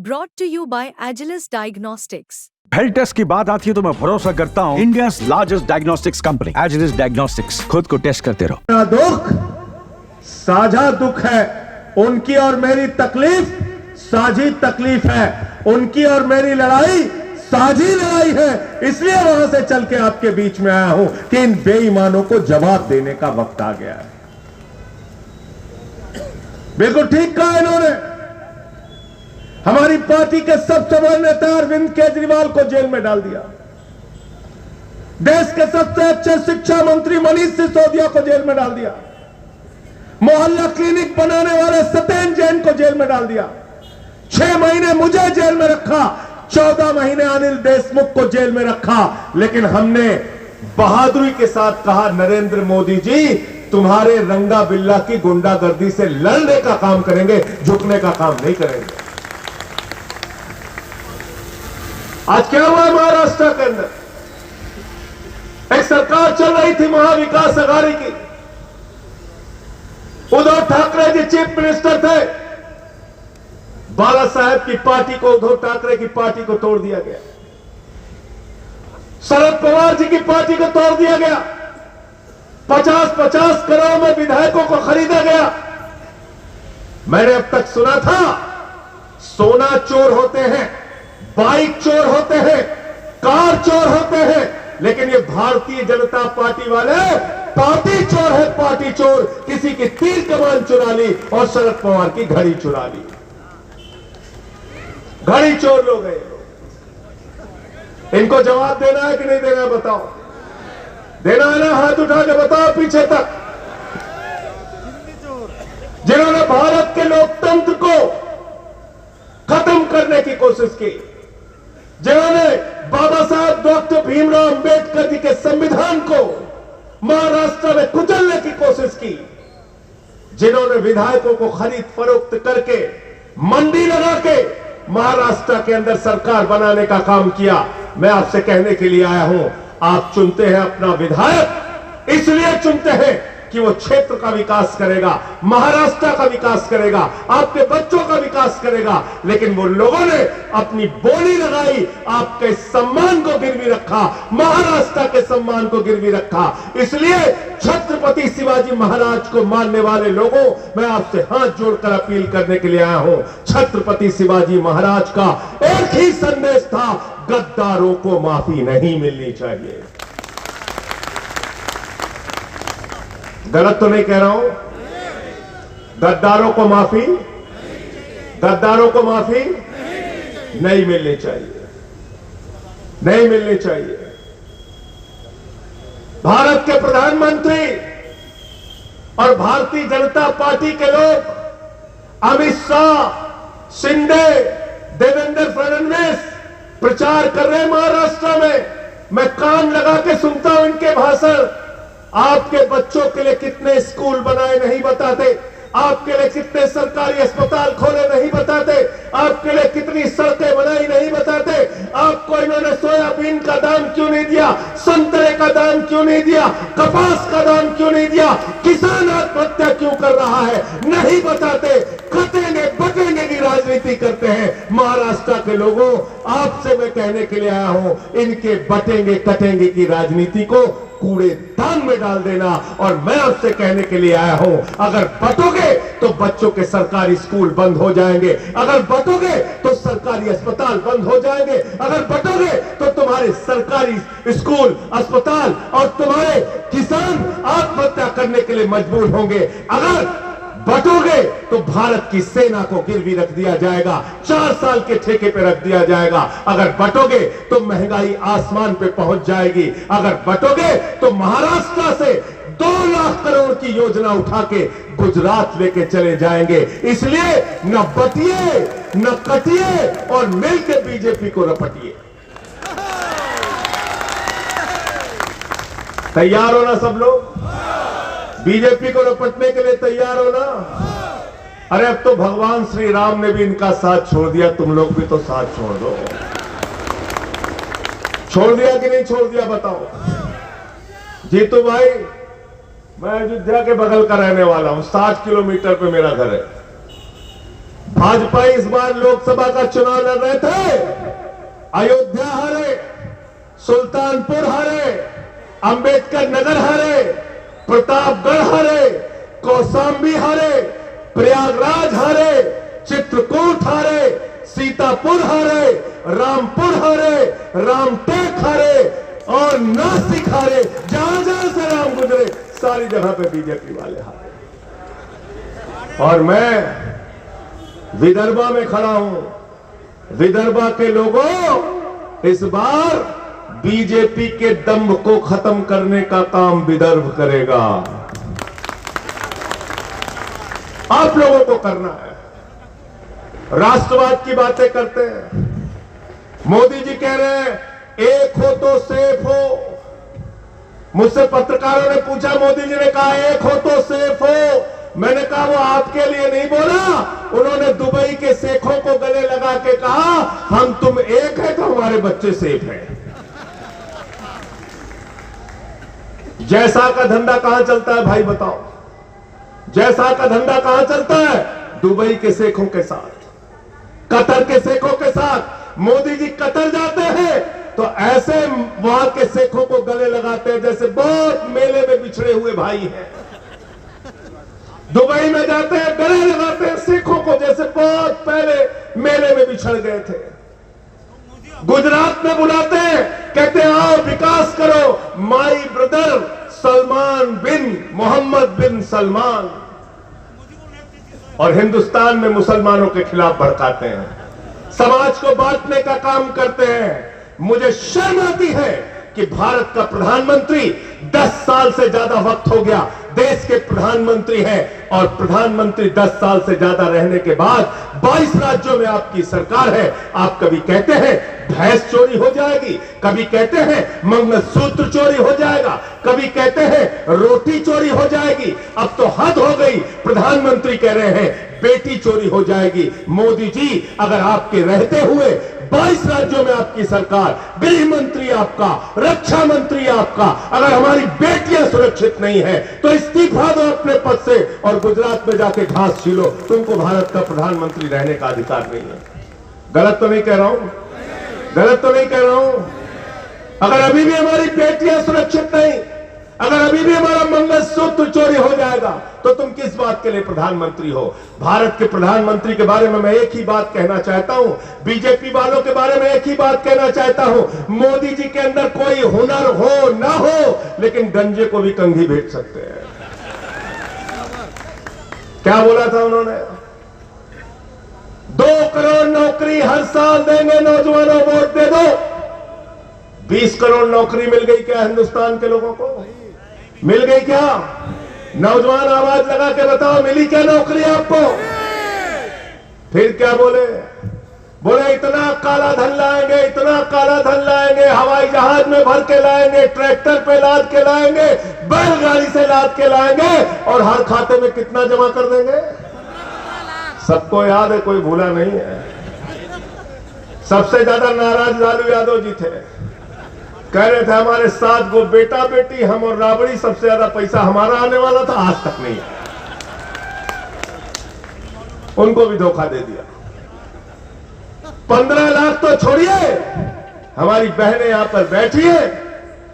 Brought to you by Agilus Diagnostics. Health test की बात आती है तो मैं भरोसा करता हूँ India largest diagnostics company Agilus diagnostics. खुद को टेस्ट करते रहो। दुख साझा दुख है, उनकी और मेरी तकलीफ साझी तकलीफ है, उनकी और मेरी लड़ाई साझी लड़ाई है। इसलिए वहां से चल के आपके बीच में आया हूं कि इन बेईमानों को जवाब देने का वक्त आ गया है। बिल्कुल ठीक कहा इन्होंने। हमारी पार्टी के सबसे बड़े नेता अरविंद केजरीवाल को जेल में डाल दिया। देश के सबसे अच्छे शिक्षा मंत्री मनीष सिसोदिया को जेल में डाल दिया। मोहल्ला क्लिनिक बनाने वाले सत्येंद्र जैन को जेल में डाल दिया। 6 महीने मुझे जेल में रखा, 14 महीने अनिल देशमुख को जेल में रखा। लेकिन हमने बहादुरी के साथ कहा, नरेंद्र मोदी जी तुम्हारे रंगा बिल्ला की गुंडागर्दी से लड़ने का काम करेंगे, झुकने का काम नहीं करेंगे। आज क्या हुआ महाराष्ट्र के अंदर? एक सरकार चल रही थी महाविकास अघाड़ी की। उद्धव ठाकरे जी चीफ मिनिस्टर थे। बाला साहेब की पार्टी को, उद्धव ठाकरे की पार्टी को तोड़ दिया गया। शरद पवार जी की पार्टी को तोड़ दिया गया। 50-50 करोड़ में विधायकों को खरीदा गया। मैंने अब तक सुना था सोना चोर होते हैं, बाइक चोर होते हैं, कार चोर होते हैं, लेकिन ये भारतीय जनता पार्टी वाले पार्टी चोर है, पार्टी चोर। किसी की तीर कमान चुरा ली और शरद पवार की घड़ी चुरा ली। घड़ी चोर लोग हैं। इनको जवाब देना है कि नहीं देना है? बताओ। देना है ना? हाथ उठा के बताओ पीछे तक। जिन्होंने भारत के लोकतंत्र को खत्म करने की कोशिश की, जिन्होंने बाबा साहब डॉक्टर भीमराव अंबेडकर जी के संविधान को महाराष्ट्र में कुचलने की कोशिश की, जिन्होंने विधायकों को खरीद फरोख्त करके मंडी लगा के महाराष्ट्र के अंदर सरकार बनाने का काम किया, मैं आपसे कहने के लिए आया हूं, आप चुनते हैं अपना विधायक इसलिए चुनते हैं कि वो क्षेत्र का विकास करेगा, महाराष्ट्र का विकास करेगा, आपके बच्चों का विकास करेगा। लेकिन वो लोगों ने अपनी बोली लगाई, आपके सम्मान को गिरवी रखा, महाराष्ट्र के सम्मान को गिरवी रखा। इसलिए छत्रपति शिवाजी महाराज को मानने वाले लोगों, मैं आपसे हाथ जोड़कर अपील करने के लिए आया हूं। छत्रपति शिवाजी महाराज का एक ही संदेश था, गद्दारों को माफी नहीं मिलनी चाहिए। गलत तो नहीं कह रहा हूं? गद्दारों को माफी, गद्दारों को माफी नहीं मिलनी चाहिए, नहीं मिलनी चाहिए। भारत के प्रधानमंत्री और भारतीय जनता पार्टी के लोग, अमित शाह, शिंदे, देवेंद्र फडणवीस प्रचार कर रहे हैं महाराष्ट्र में। मैं कान लगा के सुनता हूं इनके भाषण। आपके बच्चों के लिए कितने स्कूल बनाए नहीं बताते, आपके लिए कितने सरकारी अस्पताल खोले नहीं बताते, आपके लिए कितनी सड़कें बनाई नहीं बताते। आपको इन्होंने सोयाबीन का दाम क्यों नहीं दिया, संतरे का दाम क्यों नहीं दिया, कपास का दाम क्यों नहीं दिया, किसान आत्महत्या क्यों कर रहा है, नहीं बताते। कटेंगे बटेंगे की राजनीति करते हैं। महाराष्ट्र के लोगों, आपसे मैं कहने के लिए आया हूं, इनके बटेंगे कटेंगे की राजनीति को कूड़ेदान में डाल देना। और मैं आपसे कहने के लिए आया हूं, अगर बटोगे तो बच्चों के सरकारी स्कूल बंद हो जाएंगे, अगर बटोगे तो सरकारी अस्पताल बंद हो जाएंगे, अगर बटोगे तो तुम्हारे सरकारी स्कूल, अस्पताल और तुम्हारे किसान आत्महत्या करने के लिए मजबूर होंगे। अगर बटोगे तो भारत की सेना को गिरवी रख दिया जाएगा, 4 साल के ठेके पे रख दिया जाएगा। अगर बटोगे तो महंगाई आसमान पे पहुंच जाएगी। अगर बटोगे तो महाराष्ट्र से 2 लाख करोड़ की योजना उठा के गुजरात लेके चले जाएंगे। इसलिए न बटिए न कटिए और मिलकर बीजेपी को रपटिए। तैयार हो ना सब लोग? बीजेपी को रपटने के लिए तैयार हो ना? अरे अब तो भगवान श्री राम ने भी इनका साथ छोड़ दिया, तुम लोग भी तो साथ छोड़ दो। छोड़ दिया कि नहीं छोड़ दिया बताओ? जीतू भाई, मैं अयोध्या के बगल का रहने वाला हूं, 60 किलोमीटर पे मेरा घर है। भाजपा इस बार लोकसभा का चुनाव लड़ रहे थे, अयोध्या हारे, सुल्तानपुर हारे, अंबेडकर नगर हारे, प्रतापगढ़ हारे, कौशाम्बी हारे, प्रयागराज हारे, चित्रकूट हारे, सीतापुर हारे, रामपुर हारे, रामटेक हारे और नासिक हारे। जहां जहां से राम गुजरे सारी जगह पे बीजेपी वाले हारे। और मैं विदर्भा में खड़ा हूं। विदर्भा के लोगों, इस बार बीजेपी के दंभ को खत्म करने का काम विदर्भ करेगा। आप लोगों को करना है। राष्ट्रवाद की बातें करते हैं। मोदी जी कह रहे हैं एक हो तो सेफ हो। मुझसे पत्रकारों ने पूछा, मोदी जी ने कहा एक हो तो सेफ हो। मैंने कहा वो आपके लिए नहीं बोला, उन्होंने दुबई के शेखों को गले लगा के कहा हम तुम एक है तो हमारे बच्चे सेफ हैं। जैसा का धंधा कहां चलता है भाई बताओ? जैसा का धंधा कहां चलता है? दुबई के शेखों के साथ, कतर के शेखों के साथ। मोदी जी कतर जाते हैं तो ऐसे वहां के शेखों को गले लगाते हैं जैसे बहुत मेले में बिछड़े हुए भाई हैं। दुबई में जाते हैं, गले लगाते हैं शेखों को जैसे बहुत पहले मेले में बिछड़ गए थे। गुजरात में बुलाते हैं, कहते हैं आओ विकास करो, माई ब्रदर सलमान बिन मोहम्मद बिन सलमान। और हिंदुस्तान में मुसलमानों के खिलाफ भड़काते हैं, समाज को बांटने का काम करते हैं। मुझे शर्म आती है कि भारत का प्रधानमंत्री 10 साल से ज्यादा वक्त हो गया देश के प्रधानमंत्री हैं और प्रधानमंत्री 10 साल से ज्यादा रहने के बाद 22 राज्यों में आपकी सरकार है। आप कभी कहते हैं भैंस चोरी हो जाएगी, कभी कहते हैं मंगलसूत्र चोरी हो जाएगा, कभी कहते हैं रोटी चोरी हो जाएगी। अब तो हद हो गई, प्रधानमंत्री कह रहे हैं बेटी चोरी हो जाएगी। मोदी जी, अगर आपके रहते हुए 22 राज्यों में आपकी सरकार, गृह मंत्री आपका, रक्षा मंत्री आपका, अगर हमारी बेटियां सुरक्षित नहीं है तो इस्तीफा दो अपने पद से और गुजरात में जाके घास छीलो। तुमको भारत का प्रधानमंत्री रहने का अधिकार नहीं है। गलत तो नहीं कह रहा हूं? गलत तो नहीं कह रहा हूं? अगर अभी भी हमारी बेटियां सुरक्षित नहीं, अगर अभी भी हमारा मंगलसूत्र चोरी हो जाएगा तो तुम किस बात के लिए प्रधानमंत्री हो? भारत के प्रधानमंत्री के बारे में मैं एक ही बात कहना चाहता हूं, बीजेपी वालों के बारे में एक ही बात कहना चाहता हूं। मोदी जी के अंदर कोई हुनर हो ना हो, लेकिन गंजे को भी कंघी भेज सकते हैं। क्या बोला था उन्होंने? 2 करोड़ नौकरी हर साल देंगे, नौजवानों वोट दे दो। 20 करोड़ नौकरी मिल गई क्या हिंदुस्तान के लोगों को? मिल गई क्या? नौजवान आवाज लगा के बताओ, मिली क्या नौकरी आपको? फिर क्या बोले? बोले इतना काला धन लाएंगे, इतना काला धन लाएंगे, हवाई जहाज में भर के लाएंगे, ट्रैक्टर पे लाद के लाएंगे, बैलगाड़ी से लाद के लाएंगे और हर खाते में कितना जमा कर देंगे? सबको याद है, कोई भूला नहीं है। सबसे ज्यादा नाराज लालू यादव जी थे। कह रहे थे हमारे 7 गो बेटा बेटी, हम और राबड़ी, सबसे ज्यादा पैसा हमारा आने वाला था, आज तक नहीं आया। उनको भी धोखा दे दिया। 15 लाख तो छोड़िए, हमारी बहनें यहां पर बैठी है,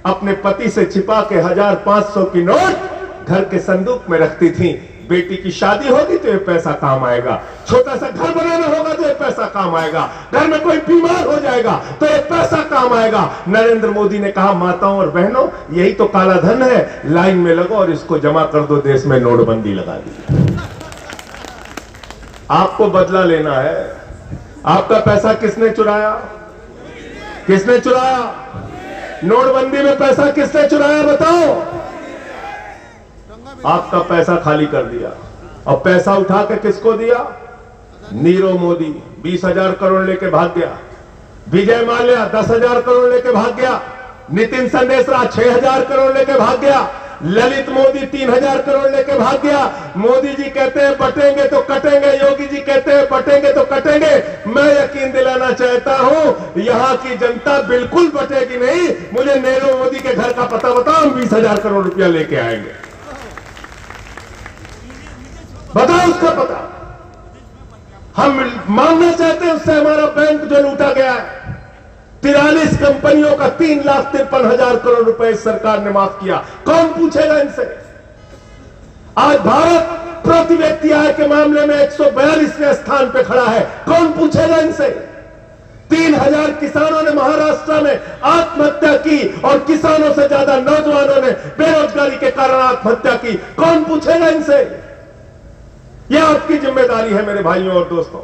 अपने पति से छिपा के 1500 की नोट घर के संदूक में रखती थी। बेटी की शादी होगी तो ये पैसा काम आएगा, छोटा सा घर बनाना होगा तो ये पैसा काम आएगा, घर में कोई बीमार हो जाएगा तो ये पैसा काम आएगा। नरेंद्र मोदी ने कहा माताओं और बहनों, यही तो काला धन है, लाइन में लगो और इसको जमा कर दो। देश में नोटबंदी लगा दी। आपको बदला लेना है। आपका पैसा किसने चुराया? किसने चुराया? नोटबंदी में पैसा किसने चुराया बताओ? आपका पैसा खाली कर दिया। अब पैसा उठा के किसको दिया? नीरव मोदी 20,000 करोड़ लेके भाग गया, विजय माल्या 10,000 करोड़ लेके भाग गया, नितिन संदेशरा 6,000 करोड़ लेके भाग गया, ललित मोदी 3,000 करोड़ लेके भाग गया। मोदी जी कहते हैं बटेंगे तो कटेंगे, योगी जी कहते हैं बटेंगे तो कटेंगे। मैं यकीन दिलाना चाहता हूं यहां की जनता बिल्कुल बटेगी नहीं। मुझे नीरव मोदी के घर का पता बताओ, हम 20,000 करोड़ रुपया लेके आएंगे। बताओ उसका पता। हम मांगना चाहते हैं उससे हमारा बैंक जो लूटा गया है। 43 कंपनियों का 3,53,000 करोड़ रुपए इस सरकार ने माफ किया। कौन पूछेगा इनसे? आज भारत प्रति व्यक्ति आय के मामले में 142वें स्थान पे खड़ा है। कौन पूछेगा इनसे? 3,000 किसानों ने महाराष्ट्र में आत्महत्या की और किसानों से ज्यादा नौजवानों ने बेरोजगारी के कारण आत्महत्या की। कौन पूछेगा इनसे? यह आपकी जिम्मेदारी है मेरे भाइयों और दोस्तों।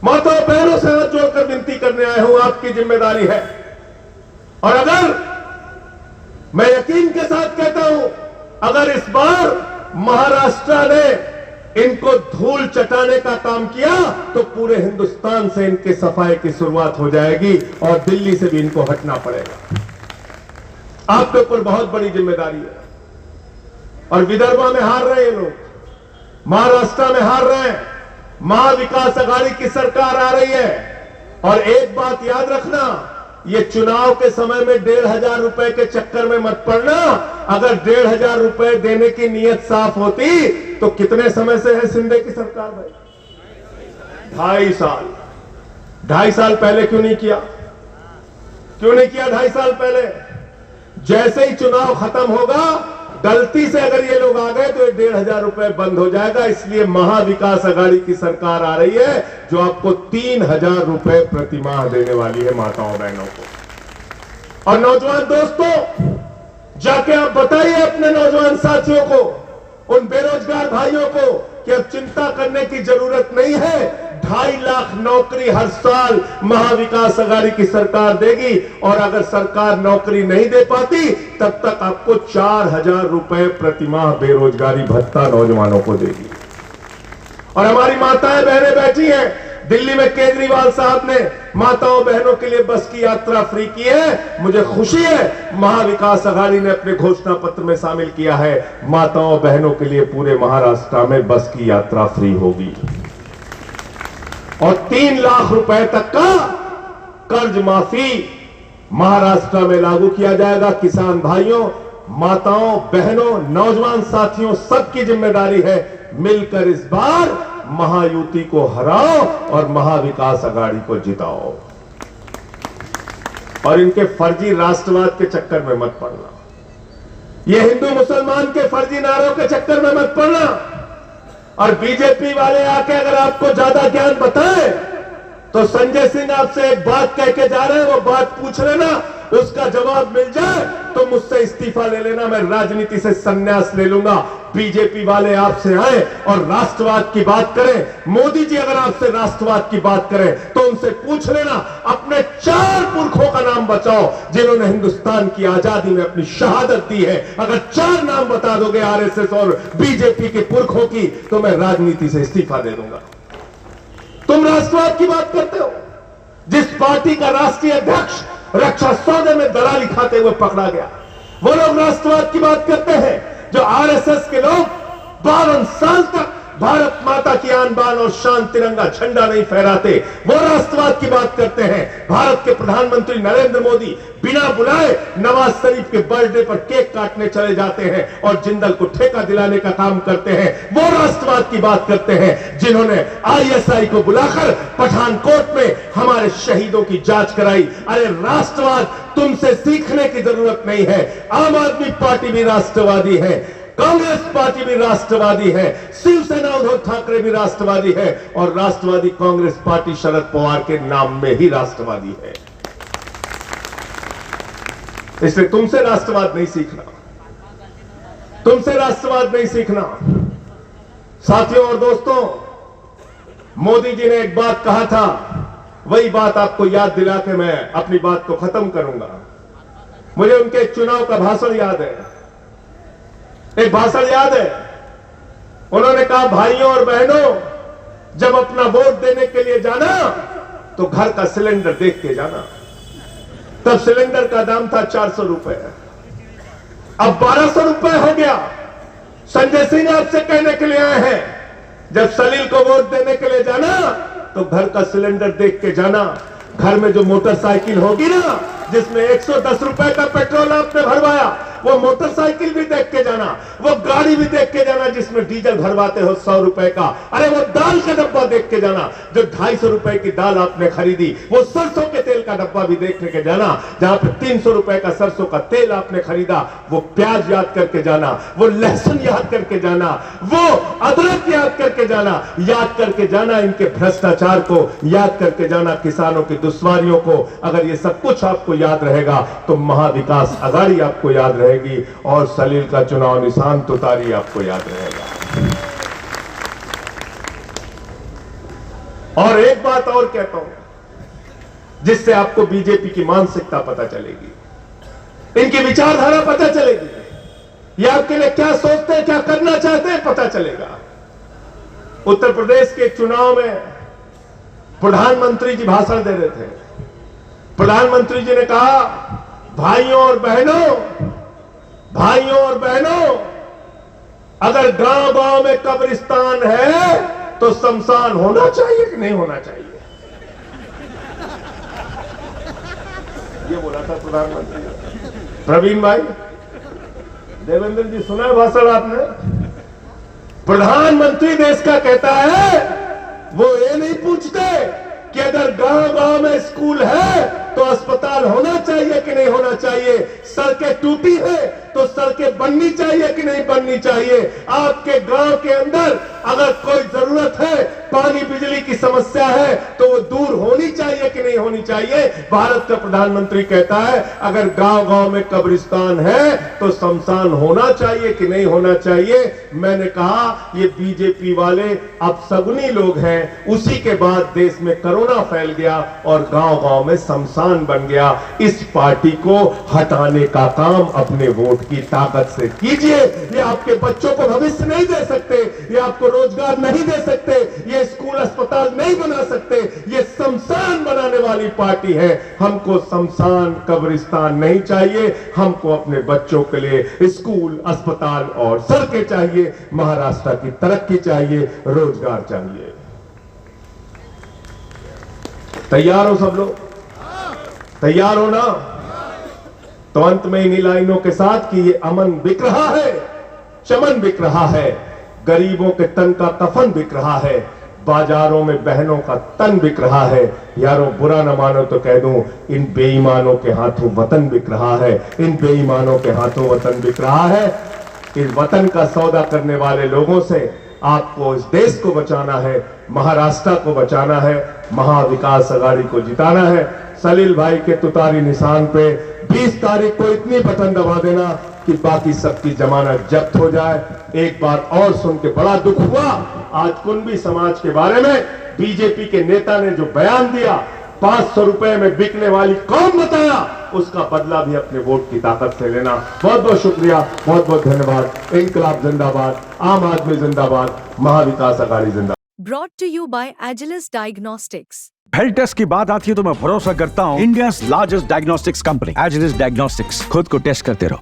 माताओं बहनों से हाथ जोड़कर विनती करने आया हूं, आपकी जिम्मेदारी है। और अगर मैं यकीन के साथ कहता हूं, अगर इस बार महाराष्ट्र ने इनको धूल चटाने का काम किया तो पूरे हिंदुस्तान से इनके सफाई की शुरुआत हो जाएगी और दिल्ली से भी इनको हटना पड़ेगा। आपके ऊपर बहुत बड़ी जिम्मेदारी है। और विदर्भ में हार रहे हैं लोग, महाराष्ट्र में हार रहे हैं। महाविकास अघाड़ी की सरकार आ रही है। और एक बात याद रखना, ये चुनाव के समय में 1,500 रुपए के चक्कर में मत पड़ना। अगर 1,500 रुपए देने की नीयत साफ होती तो कितने समय से है शिंदे की सरकार भाई? 2.5 साल। 2.5 साल पहले क्यों नहीं किया? क्यों नहीं किया 2.5 साल पहले? जैसे ही चुनाव खत्म होगा, गलती से अगर ये लोग आ गए तो 1,500 रुपए बंद हो जाएगा। इसलिए महाविकास अघाड़ी की सरकार आ रही है जो आपको 3,000 रुपए प्रति माह देने वाली है माताओं बहनों को। और नौजवान दोस्तों, जाके आप बताइए अपने नौजवान साथियों को, उन बेरोजगार भाइयों को कि अब चिंता करने की जरूरत नहीं है। 2.5 लाख नौकरी हर साल महाविकास अघाड़ी की सरकार देगी। और अगर सरकार नौकरी नहीं दे पाती तब तक आपको 4,000 रुपए प्रति माह बेरोजगारी भत्ता नौजवानों को देगी। और हमारी माताएं बहनें बैठी हैं दिल्ली में, केजरीवाल साहब ने माताओं बहनों के लिए बस की यात्रा फ्री की है। मुझे खुशी है महाविकास अघाड़ी ने अपने घोषणा पत्र में शामिल किया है, माताओं बहनों के लिए पूरे महाराष्ट्र में बस की यात्रा फ्री होगी। और 3 लाख रुपए तक का कर्ज माफी महाराष्ट्र में लागू किया जाएगा। किसान भाइयों, माताओं बहनों, नौजवान साथियों, सबकी जिम्मेदारी है मिलकर इस बार महायुति को हराओ और महाविकास अघाड़ी को जिताओ। और इनके फर्जी राष्ट्रवाद के चक्कर में मत पड़ना। ये हिंदू मुसलमान के फर्जी नारों के चक्कर में मत पड़ना। और बीजेपी वाले आके अगर आपको ज्यादा ज्ञान बताए तो संजय सिंह आपसे एक बात कह के जा रहे हैं, वो बात पूछ लेना, उसका जवाब मिल जाए तो मुझसे इस्तीफा ले लेना, मैं राजनीति से संन्यास ले लूंगा। बीजेपी वाले आपसे आए और राष्ट्रवाद की बात करें, मोदी जी अगर आपसे राष्ट्रवाद की बात करें तो उनसे पूछ लेना, अपने 4 पुरखों का नाम बताओ जिन्होंने हिंदुस्तान की आजादी में अपनी शहादत दी है। अगर 4 नाम बता दोगे आरएसएस और बीजेपी के पुरखों की तो मैं राजनीति से इस्तीफा दे दूंगा। तुम राष्ट्रवाद की बात करते हो। जिस पार्टी का राष्ट्रीय अध्यक्ष रक्षा सौदे में दलाली खाते हुए पकड़ा गया, वो लोग राष्ट्रवाद की बात करते हैं। जो आरएसएस के लोग 52 साल तक भारत माता की आन बान और शान तिरंगा झंडा नहीं फहराते, वो राष्ट्रवाद की बात करते हैं। भारत के प्रधानमंत्री नरेंद्र मोदी बिना बुलाए नवाज शरीफ के बर्थडे पर केक काटने चले जाते हैं और जिंदल को ठेका दिलाने का काम करते हैं। वो राष्ट्रवाद की बात करते हैं जिन्होंने आईएसआई को बुलाकर पठानकोट में हमारे शहीदों की जांच कराई। अरे राष्ट्रवाद तुमसे सीखने की जरूरत नहीं है। आम आदमी पार्टी भी राष्ट्रवादी है, कांग्रेस पार्टी भी राष्ट्रवादी है, शिवसेना उद्धव ठाकरे भी राष्ट्रवादी है और राष्ट्रवादी कांग्रेस पार्टी शरद पवार के नाम में ही राष्ट्रवादी है। इसलिए तुमसे राष्ट्रवाद नहीं सीखना, तुमसे राष्ट्रवाद नहीं सीखना। साथियों और दोस्तों, मोदी जी ने एक बात कहा था, वही बात आपको याद दिला के मैं अपनी बात को खत्म करूंगा। मुझे उनके चुनाव का भाषण याद है, एक भाषण याद है। उन्होंने कहा, भाइयों और बहनों, जब अपना वोट देने के लिए जाना तो घर का सिलेंडर देख के जाना। तब सिलेंडर का दाम था 400 रुपए, अब 1200 रुपए हो गया। संजय सिंह आपसे कहने के लिए आए हैं, जब सलील को वोट देने के लिए जाना तो घर का सिलेंडर देख के जाना। घर में जो मोटरसाइकिल होगी ना, जिसमें 110 रुपए का पेट्रोल आपने भरवाया, वो मोटरसाइकिल भी देख के जाना, वो गाड़ी भी देख के जाना जिसमें डीजल भरवाते हो 100 रुपए का। अरे वो दाल का डब्बा देख के जाना, जो 250 रुपए की दाल आपने खरीदी। वो सरसों के तेल का डब्बा भी देख के जाना, जहां पे 300 रुपए का सरसों का तेल आपने खरीदा। वो प्याज याद करके जाना, वो लहसुन याद करके जाना, वो अदरक याद करके जाना, याद करके जाना इनके भ्रष्टाचार को, याद करके जाना किसानों की दुश्वारियों को। अगर ये सब कुछ आपको याद रहेगा तो महाविकास आघाड़ी आपको याद रहेगी और सलील का चुनाव निशान तुतारी आपको याद रहेगा। और एक बात और कहता हूं जिससे आपको बीजेपी की मानसिकता पता चलेगी, इनकी विचारधारा पता चलेगी, ये आपके लिए क्या सोचते हैं, क्या करना चाहते हैं, पता चलेगा। उत्तर प्रदेश के चुनाव में प्रधानमंत्री जी भाषण दे रहे थे। प्रधानमंत्री जी ने कहा, भाइयों और बहनों, अगर गांव गांव में कब्रिस्तान है तो शमशान होना चाहिए कि नहीं होना चाहिए? ये बोला था प्रधानमंत्री। प्रवीण भाई, देवेंद्र जी, सुना है भाषण आपने? प्रधानमंत्री देश का कहता है, वो ये नहीं पूछते कि अगर गांव गांव में स्कूल है तो अस्पताल होना चाहिए कि नहीं होना चाहिए, सड़कें टूटी है तो सड़कें बननी चाहिए कि नहीं बननी चाहिए, आपके गांव के अंदर अगर कोई जरूरत है, पानी बिजली की समस्या है तो वो दूर होनी चाहिए कि नहीं होनी चाहिए। भारत का प्रधानमंत्री कहता है अगर गांव गांव में कब्रिस्तान है तो शमशान होना चाहिए कि नहीं होना चाहिए। मैंने कहा ये बीजेपी वाले अब सगुनी लोग हैं। उसी के बाद देश में कोरोना फैल गया और गांव गांव में शमशान बन गया। इस पार्टी को हटाने का काम अपने वोट की ताकत से कीजिए। ये आपके बच्चों को भविष्य नहीं दे सकते, ये आपको रोजगार नहीं दे सकते, ये स्कूल अस्पताल नहीं बना सकते, ये शमशान बनाने वाली पार्टी है। हमको शमशान कब्रिस्तान नहीं चाहिए, हमको अपने बच्चों के लिए स्कूल अस्पताल और सड़कें चाहिए, महाराष्ट्र की तरक्की चाहिए, रोजगार चाहिए। तैयार हो सब लोग? तैयार हो ना? तो अंत में इन्हीं लाइनों के साथ कि ये अमन बिक रहा है, चमन बिक रहा है, गरीबों के तन का कफन बिक रहा है, बाजारों में बहनों का तन बिक रहा है। यारों, बुरा न मानो तो कह दूं, इन बेईमानों के हाथों वतन बिक रहा है, इन बेईमानों के हाथों वतन बिक रहा है। इस वतन का सौदा करने वाले लोगों से आपको इस देश को बचाना है, महाराष्ट्र को बचाना है, महाविकास आघाड़ी को जिताना है। सलील भाई के तुतारी निशान पे 20 तारीख को इतनी बटन दबा देना कि बाकी सबकी जमानत जब्त हो जाए। एक बात और सुन के बड़ा दुख हुआ, आज कुंभी समाज के बारे में बीजेपी के नेता ने जो बयान दिया, 500 रुपए में बिकने वाली कौम बताया, उसका बदला भी अपने वोट की ताकत से लेना। बहुत बहुत शुक्रिया, बहुत बहुत धन्यवाद। इनकलाब जिंदाबाद, आम आदमी जिंदाबाद, महाविकास आघाड़ी जिंदाबाद। Brought to you by Agilus Diagnostics. Health test की बात आती है तो मैं भरोसा करता हूँ India largest diagnostics company Agilus diagnostics. खुद को टेस्ट करते रहो।